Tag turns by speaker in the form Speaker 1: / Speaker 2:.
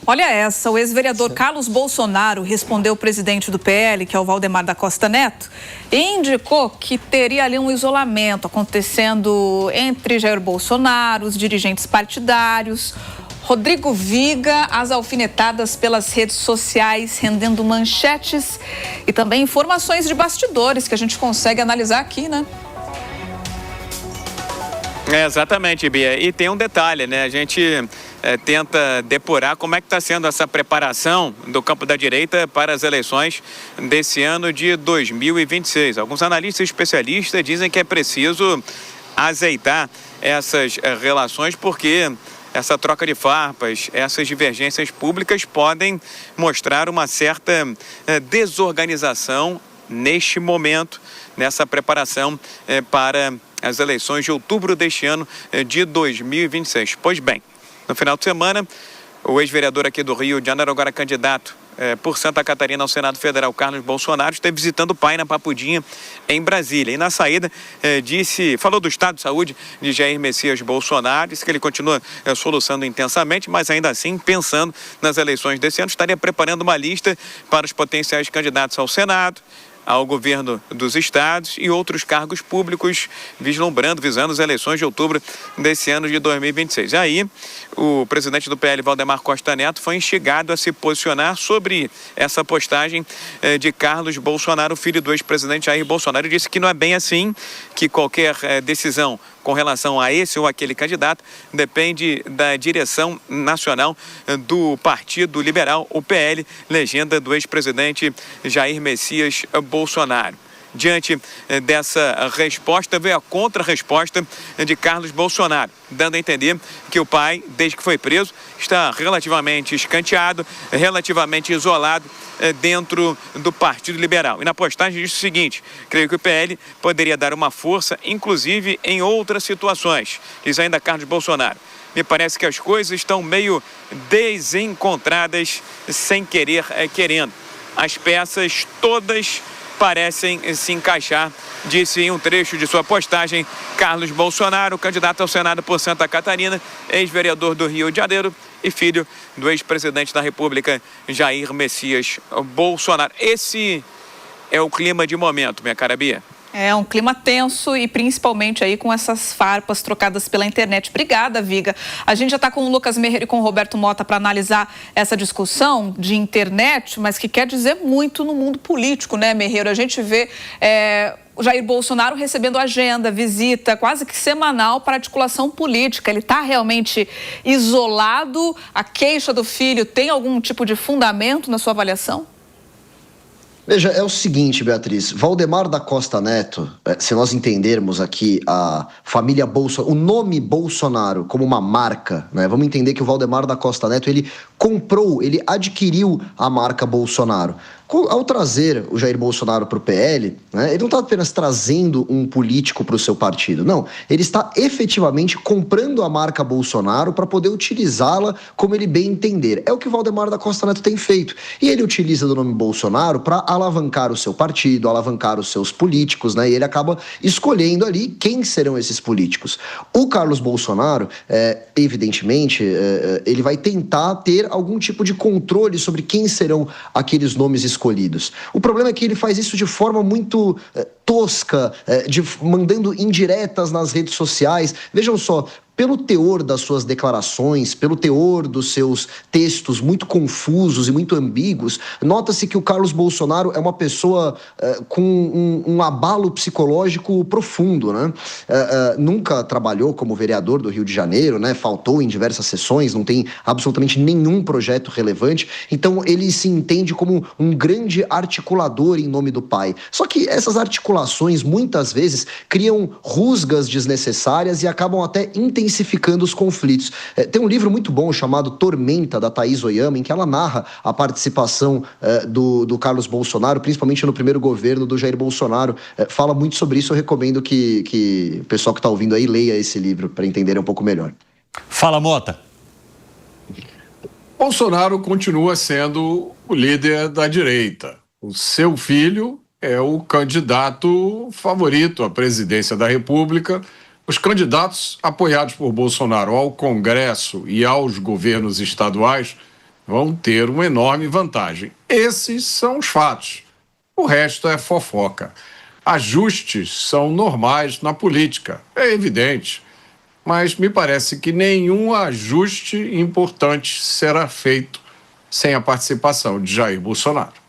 Speaker 1: Olha essa, o ex-vereador Carlos Bolsonaro respondeu ao presidente do PL, que é o Valdemar da Costa Neto, e indicou que teria ali um isolamento acontecendo entre Jair Bolsonaro, os dirigentes partidários. Rodrigo Viga, as alfinetadas pelas redes sociais, rendendo manchetes e também informações de bastidores que a gente consegue analisar aqui, né?
Speaker 2: Exatamente, Bia. E tem um detalhe, né? A gente tenta depurar como é que está sendo essa preparação do campo da direita para as eleições desse ano de 2026. Alguns analistas especialistas dizem que é preciso azeitar essas relações porque essa troca de farpas, essas divergências públicas podem mostrar uma certa desorganização neste momento, nessa preparação para as eleições de outubro deste ano de 2026. Pois bem, no final de semana, o ex-vereador aqui do Rio de Janeiro, agora candidato por Santa Catarina ao Senado Federal, Carlos Bolsonaro, esteve visitando o pai na Papudinha, em Brasília. E na saída, falou do estado de saúde de Jair Messias Bolsonaro, disse que ele continua soluçando intensamente, mas ainda assim, pensando nas eleições desse ano, estaria preparando uma lista para os potenciais candidatos ao Senado, ao governo dos estados e outros cargos públicos, visando as eleições de outubro desse ano de 2026. E aí, o presidente do PL, Valdemar Costa Neto, foi instigado a se posicionar sobre essa postagem de Carlos Bolsonaro, filho do ex-presidente Jair Bolsonaro, e disse que não é bem assim, que qualquer decisão com relação a esse ou aquele candidato depende da direção nacional do Partido Liberal, o PL, legenda do ex-presidente Jair Messias Bolsonaro. Diante dessa resposta, veio a contra-resposta de Carlos Bolsonaro, dando a entender que o pai, desde que foi preso, está relativamente escanteado, relativamente isolado dentro do Partido Liberal. E na postagem diz o seguinte: creio que o PL poderia dar uma força, inclusive em outras situações. Diz ainda Carlos Bolsonaro: me parece que as coisas estão meio desencontradas, sem querer, querendo. As peças todas parecem se encaixar, disse em um trecho de sua postagem Carlos Bolsonaro, candidato ao Senado por Santa Catarina, ex-vereador do Rio de Janeiro e filho do ex-presidente da República, Jair Messias Bolsonaro. Esse é o clima de momento, minha cara Bia.
Speaker 1: É um clima tenso e principalmente aí com essas farpas trocadas pela internet. Obrigada, Viga. A gente já está com o Lucas Merreiro e com o Roberto Mota para analisar essa discussão de internet, mas que quer dizer muito no mundo político, né, Merreiro? A gente vê o Jair Bolsonaro recebendo agenda, visita quase que semanal para articulação política. Ele está realmente isolado? A queixa do filho tem algum tipo de fundamento na sua avaliação?
Speaker 3: Veja, é o seguinte, Beatriz, Valdemar da Costa Neto, se nós entendermos aqui a família Bolsonaro, o nome Bolsonaro como uma marca, né? Vamos entender que o Valdemar da Costa Neto, ele adquiriu a marca Bolsonaro. Ao trazer o Jair Bolsonaro para o PL, né, ele não está apenas trazendo um político para o seu partido, não. Ele está efetivamente comprando a marca Bolsonaro para poder utilizá-la como ele bem entender. É o que o Valdemar da Costa Neto tem feito. E ele utiliza do nome Bolsonaro para alavancar o seu partido, alavancar os seus políticos, né? E ele acaba escolhendo ali quem serão esses políticos. O Carlos Bolsonaro, evidentemente, ele vai tentar ter algum tipo de controle sobre quem serão aqueles nomes escolhidos. O problema é que ele faz isso de forma muito tosca, mandando indiretas nas redes sociais. Vejam só, pelo teor das suas declarações, pelo teor dos seus textos muito confusos e muito ambíguos, nota-se que o Carlos Bolsonaro é uma pessoa com um abalo psicológico profundo, né? Nunca trabalhou como vereador do Rio de Janeiro, né? Faltou em diversas sessões, não tem absolutamente nenhum projeto relevante, então ele se entende como um grande articulador em nome do pai. Só que essas articulações, muitas vezes, criam rusgas desnecessárias e acabam até intensificando os conflitos. Tem um livro muito bom chamado Tormenta, da Thaís Oyama, em que ela narra a participação do Carlos Bolsonaro, principalmente no primeiro governo do Jair Bolsonaro. Fala muito sobre isso, eu recomendo que o pessoal que está ouvindo aí leia esse livro para entender um pouco melhor.
Speaker 4: Fala, Mota.
Speaker 5: Bolsonaro continua sendo o líder da direita. O seu filho é o candidato favorito à presidência da República. Os candidatos apoiados por Bolsonaro ao Congresso e aos governos estaduais vão ter uma enorme vantagem. Esses são os fatos. O resto é fofoca. Ajustes são normais na política, é evidente. Mas me parece que nenhum ajuste importante será feito sem a participação de Jair Bolsonaro.